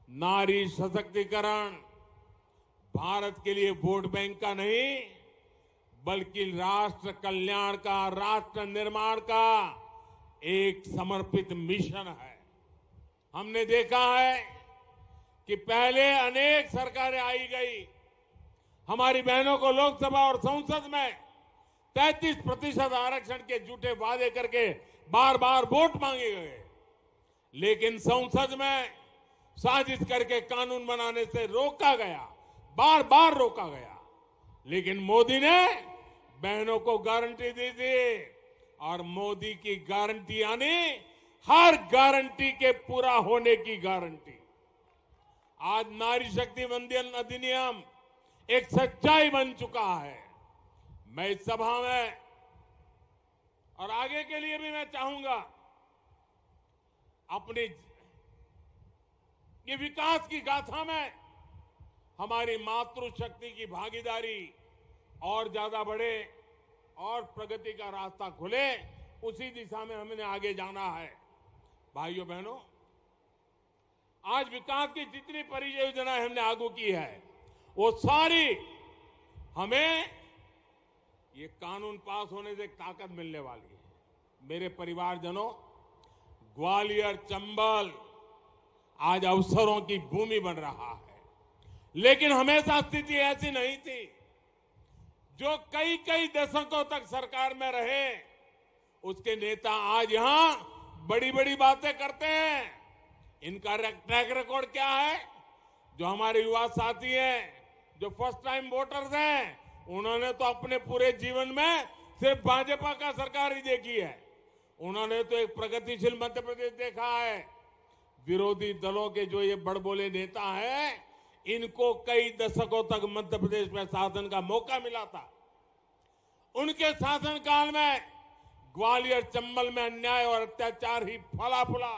नारी सशक्तिकरण भारत के लिए वोट बैंक का नहीं बल्कि राष्ट्र कल्याण का, राष्ट्र निर्माण का एक समर्पित मिशन है। हमने देखा है कि पहले अनेक सरकारें आई गई, हमारी बहनों को लोकसभा और संसद में 33% आरक्षण के झूठे वादे करके बार बार वोट मांगे गए, लेकिन संसद में साजिश करके कानून बनाने से रोका गया, बार बार रोका गया। लेकिन मोदी ने बहनों को गारंटी दी थी, और मोदी की गारंटी यानी हर गारंटी के पूरा होने की गारंटी। आज नारी शक्ति वंदन अधिनियम एक सच्चाई बन चुका है। मैं इस सभा में और आगे के लिए भी मैं चाहूंगा अपनी ये विकास की गाथा में हमारी मातृशक्ति की भागीदारी और ज्यादा बढ़े और प्रगति का रास्ता खुले, उसी दिशा में हमने आगे जाना है। भाइयों बहनों, आज विकास की जितनी परियोजनाएं हमने आगू की है वो सारी हमें ये कानून पास होने से एक ताकत मिलने वाली है। मेरे परिवारजनों, ग्वालियर, चंबल आज अवसरों की भूमि बन रहा है, लेकिन हमेशा स्थिति ऐसी नहीं थी। जो कई कई दशकों तक सरकार में रहे उसके नेता आज यहां बड़ी बड़ी बातें करते हैं। इनका ट्रैक रिकॉर्ड क्या है? जो हमारे युवा साथी हैं, जो फर्स्ट टाइम वोटर्स हैं, उन्होंने तो अपने पूरे जीवन में सिर्फ भाजपा का सरकार ही देखी है। उन्होंने तो एक प्रगतिशील मध्य प्रदेश देखा है। विरोधी दलों के जो ये बड़बोले नेता हैं, इनको कई दशकों तक मध्य प्रदेश में शासन का मौका मिला था। उनके शासनकाल में ग्वालियर, चंबल में अन्याय और अत्याचार ही फला फूला।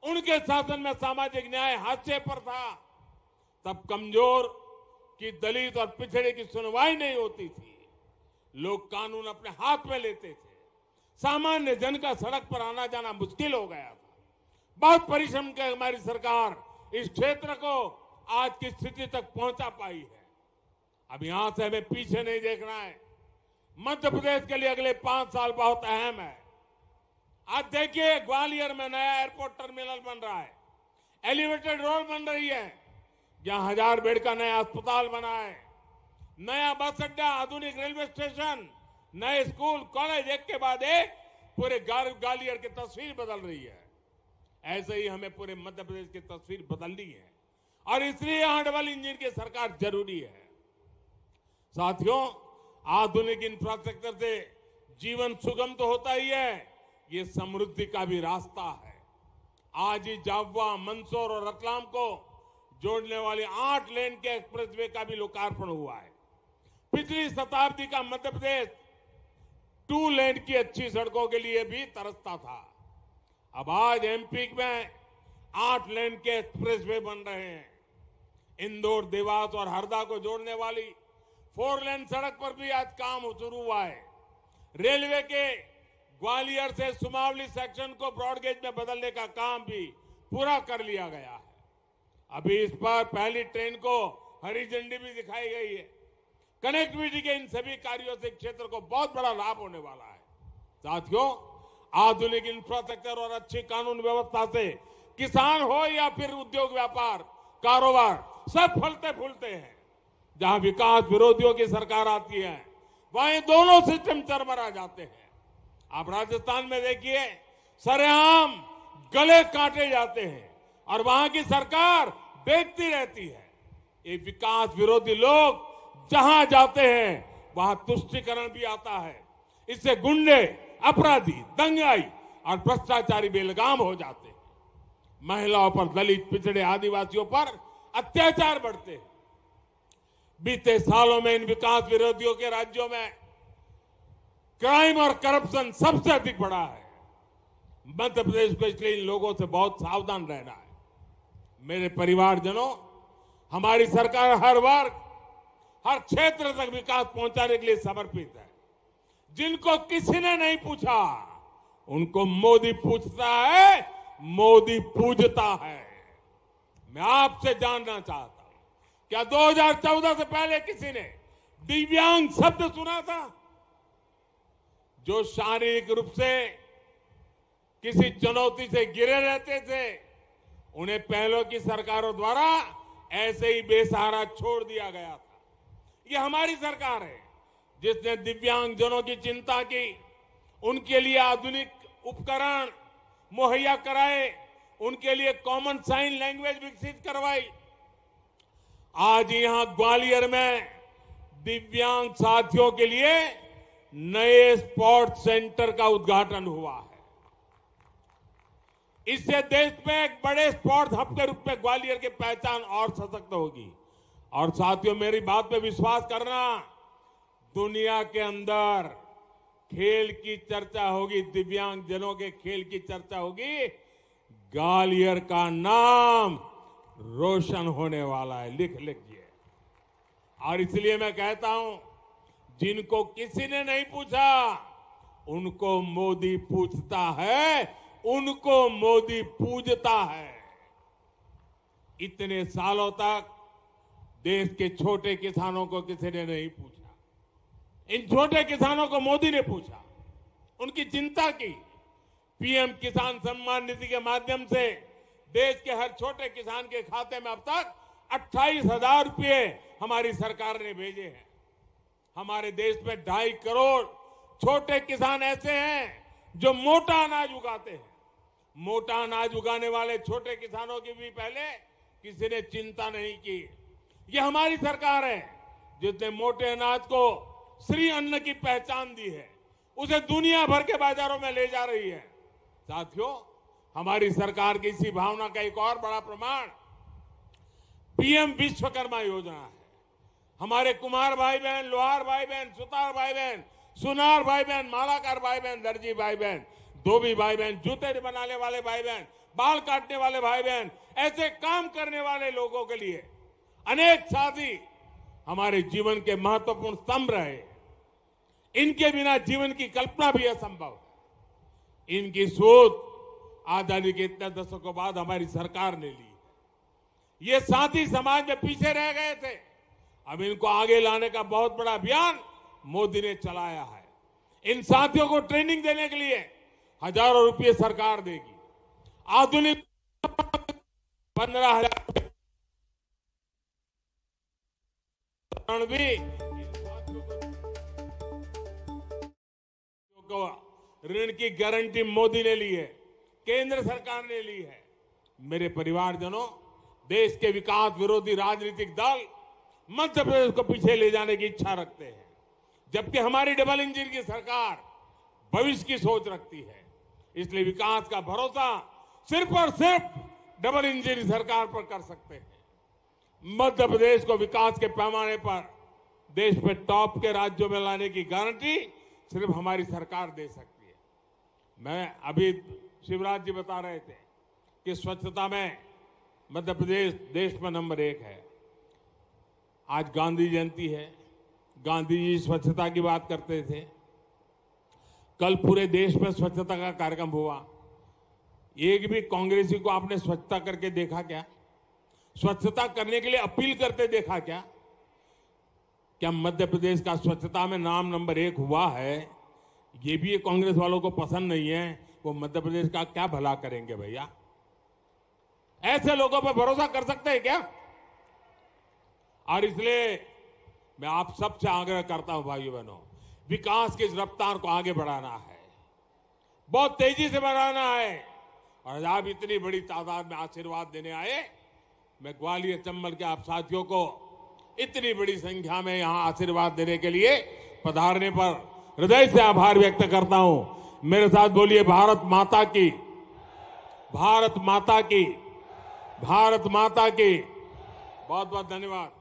उनके शासन में सामाजिक न्याय हाशिए पर था। तब कमजोर की, दलित और पिछड़े की सुनवाई नहीं होती थी। लोग कानून अपने हाथ में लेते थे। सामान्य जन का सड़क पर आना जाना मुश्किल हो गया था। बहुत परिश्रम के हमारी सरकार इस क्षेत्र को आज की स्थिति तक पहुंचा पाई है। अब यहां से हमें पीछे नहीं देखना है। मध्य प्रदेश के लिए अगले 5 साल बहुत अहम है। आज देखिए, ग्वालियर में नया एयरपोर्ट टर्मिनल बन रहा है, एलिवेटेड रोड बन रही है, जहां 1000 बेड का नया अस्पताल बना है, नया बस अड्डा, आधुनिक रेलवे स्टेशन, नए स्कूल, कॉलेज, एक के बाद एक पूरे ग्वालियर की तस्वीर बदल रही है। ऐसे ही हमें पूरे मध्य प्रदेश की तस्वीर बदलनी है, और इसलिए यहां डबल इंजन की सरकार जरूरी है। साथियों, आधुनिक इंफ्रास्ट्रक्चर से जीवन सुगम तो होता ही है, ये समृद्धि का भी रास्ता है। आज ही जाबवा, मंदसौर और रतलाम को जोड़ने वाली 8 लेन के एक्सप्रेसवे का भी लोकार्पण हुआ है। पिछली शताब्दी का मध्य प्रदेश 2 लेन की अच्छी सड़कों के लिए भी तरसता था। अब आज एमपी में 8 लेन के एक्सप्रेसवे बन रहे हैं। इंदौर, देवास और हरदा को जोड़ने वाली 4 लेन सड़क पर भी आज काम शुरू हुआ है। रेलवे के ग्वालियर से सुमावली सेक्शन को ब्रॉडगेज में बदलने का काम भी पूरा कर लिया गया है। अभी इस पर पहली ट्रेन को हरी झंडी भी दिखाई गई है। कनेक्टिविटी के इन सभी कार्यों से क्षेत्र को बहुत बड़ा लाभ होने वाला है। साथियों, आधुनिक इंफ्रास्ट्रक्चर और अच्छी कानून व्यवस्था से किसान हो या फिर उद्योग, व्यापार, कारोबार, सब फलते फूलते हैं। जहां विकास विरोधियों की सरकार आती है, वहां ये दोनों सिस्टम चरमरा जाते हैं। आप राजस्थान में देखिए, सरेआम गले काटे जाते हैं और वहां की सरकार देखती रहती है। ये विकास विरोधी लोग जहां जाते हैं वहां तुष्टीकरण भी आता है। इससे गुंडे, अपराधी, दंगाई और भ्रष्टाचारी बेलगाम हो जाते हैं। महिलाओं पर, दलित, पिछड़े, आदिवासियों पर अत्याचार बढ़ते हैं। बीते सालों में इन विकास विरोधियों के राज्यों में क्राइम और करप्शन सबसे अधिक बढ़ा है। मध्य प्रदेश को इसलिए इन लोगों से बहुत सावधान रहना है। मेरे परिवारजनों, हमारी सरकार हर वर्ग, हर क्षेत्र तक विकास पहुंचाने के लिए समर्पित है। जिनको किसी ने नहीं पूछा, उनको मोदी पूछता है, मोदी पूजता है। मैं आपसे जानना चाहता हूं, क्या 2014 से पहले किसी ने दिव्यांग शब्द सुना था? जो शारीरिक रूप से किसी चुनौती से घिरे रहते थे, उन्हें पहलों की सरकारों द्वारा ऐसे ही बेसहारा छोड़ दिया गया था। ये हमारी सरकार है जिसने दिव्यांगजनों की चिंता की, उनके लिए आधुनिक उपकरण मुहैया कराए, उनके लिए कॉमन साइन लैंग्वेज विकसित करवाई। आज यहां ग्वालियर में दिव्यांग साथियों के लिए नए स्पोर्ट्स सेंटर का उद्घाटन हुआ है। इससे देश में एक बड़े स्पोर्ट्स हब के रूप में ग्वालियर की पहचान और सशक्त होगी। और साथियों, मेरी बात पे विश्वास करना, दुनिया के अंदर खेल की चर्चा होगी, दिव्यांगजनों के खेल की चर्चा होगी, ग्वालियर का नाम रोशन होने वाला है। लिख लीजिए। और इसलिए मैं कहता हूं, जिनको किसी ने नहीं पूछा उनको मोदी पूछता है, उनको मोदी पूजता है। इतने सालों तक देश के छोटे किसानों को किसी ने नहीं पूछा। इन छोटे किसानों को मोदी ने पूछा, उनकी चिंता की। पीएम किसान सम्मान निधि के माध्यम से देश के हर छोटे किसान के खाते में अब तक 28,000 रुपये हमारी सरकार ने भेजे हैं। हमारे देश में 2.5 करोड़ छोटे किसान ऐसे हैं जो मोटा अनाज उगाते हैं। मोटा अनाज उगाने वाले छोटे किसानों की भी पहले किसी ने चिंता नहीं की। ये हमारी सरकार है जिसने मोटे अनाज को श्री अन्न की पहचान दी है, उसे दुनिया भर के बाजारों में ले जा रही है। साथियों, हमारी सरकार की इसी भावना का एक और बड़ा प्रमाण पीएम विश्वकर्मा योजना है। हमारे कुम्हार भाई बहन, लोहार भाई बहन, सुतार भाई बहन, सुनार भाई बहन, मालाकार भाई बहन, दर्जी भाई बहन, धोबी भाई बहन, जूते बनाने वाले भाई बहन, बाल काटने वाले भाई बहन, ऐसे काम करने वाले लोगों के लिए अनेक साथी हमारे जीवन के महत्वपूर्ण स्तंभ रहे। इनके बिना जीवन की कल्पना भी असंभव है। इनकी सोच आजादी के इतने दशकों बाद हमारी सरकार ने ली। ये साथी समाज में पीछे रह गए थे, अब इनको आगे लाने का बहुत बड़ा अभियान मोदी ने चलाया है। इन साथियों को ट्रेनिंग देने के लिए हजारों रुपये सरकार देगी। आधुनिक 15,000 भी ऋण की गारंटी मोदी ने ली है, केंद्र सरकार ने ली है। मेरे परिवारजनों, देश के विकास विरोधी राजनीतिक दल मध्य प्रदेश को पीछे ले जाने की इच्छा रखते हैं, जबकि हमारी डबल इंजन की सरकार भविष्य की सोच रखती है। इसलिए विकास का भरोसा सिर्फ और सिर्फ डबल इंजन सरकार पर कर सकते हैं। मध्य प्रदेश को विकास के पैमाने पर देश में टॉप के राज्यों में लाने की गारंटी सिर्फ हमारी सरकार दे सकती है। मैं अभी शिवराज जी बता रहे थे कि स्वच्छता में मध्य प्रदेश देश में नंबर 1 है। आज गांधी जयंती है, गांधी जी स्वच्छता की बात करते थे। कल पूरे देश में स्वच्छता का कार्यक्रम हुआ। एक भी कांग्रेसी को आपने स्वच्छता करके देखा क्या? स्वच्छता करने के लिए अपील करते देखा क्या? क्या मध्य प्रदेश का स्वच्छता में नाम नंबर 1 हुआ है? ये भी कांग्रेस वालों को पसंद नहीं है। वो मध्य प्रदेश का क्या भला करेंगे भैया? ऐसे लोगों पर भरोसा कर सकते हैं क्या? और इसलिए मैं आप सबसे आग्रह करता हूं भाइयों बहनों, विकास की इस रफ्तार को आगे बढ़ाना है, बहुत तेजी से बढ़ाना है। और आप इतनी बड़ी तादाद में आशीर्वाद देने आए, मैं ग्वालियर चंबल के आप साथियों को इतनी बड़ी संख्या में यहां आशीर्वाद देने के लिए पधारने पर हृदय से आभार व्यक्त करता हूं। मेरे साथ बोलिए, भारत माता की, भारत माता की, भारत माता की। बहुत बहुत धन्यवाद।